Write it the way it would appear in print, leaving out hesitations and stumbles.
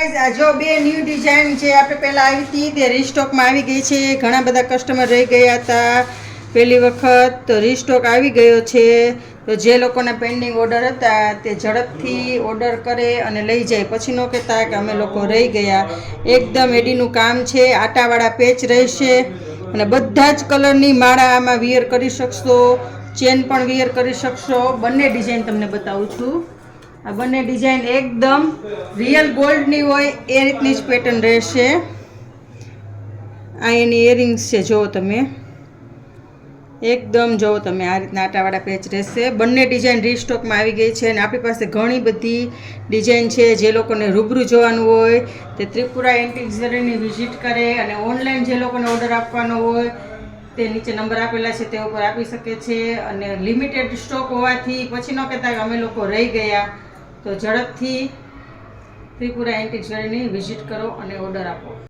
Guys આ જો બે ન્યૂ ડિઝાઇન જે આપણે પહેલાં આવી હતી તે રીસ્ટોકમાં આવી ગઈ છે. ઘણા બધા કસ્ટમર રહી ગયા હતા પહેલી વખત, તો રીસ્ટોક આવી ગયો છે. તો જે લોકોના પેન્ડિંગ ઓર્ડર હતા તે ઝડપથી ઓર્ડર કરે અને લઈ જાય, પછી ન કહેતા કે અમે લોકો રહી ગયા. એકદમ એડીનું કામ છે, આટાવાળા પેચ રહેશે અને બધા જ કલરની માળા આમાં વિયર કરી શકશો, ચેન પણ વિયર કરી શકશો. બંને ડિઝાઇન તમને બતાવું છું. આ બંને ડિઝાઇન એકદમ રિયલ ગોલ્ડની હોય એ રીતની જ પેટર્ન રહેશે. આ એની ઇયરિંગ્સ છે, જુઓ તમે, એકદમ જુઓ તમે, આ રીતના આટાવાળા પેચ રહેશે. બંને ડિઝાઇન રીસ્ટોકમાં આવી ગઈ છે અને આપણી પાસે ઘણી બધી ડિઝાઇન છે. જે લોકોને રૂબરૂ જોવાનું હોય તે ત્રિપુરા એન્ટિક જ્વેલરીની વિઝિટ કરે, અને ઓનલાઈન જે લોકોને ઓર્ડર આપવાનો હોય તે નીચે નંબર આપેલા છે તે ઉપર આપી શકે છે. અને લિમિટેડ સ્ટોક હોવાથી પછી ન કહેતા કે અમે લોકો રહી ગયા, તો ઝડપથી ત્રિપુરા એન્ટિક જ્વેલરીની વિઝિટ કરો અને ઓર્ડર આપો.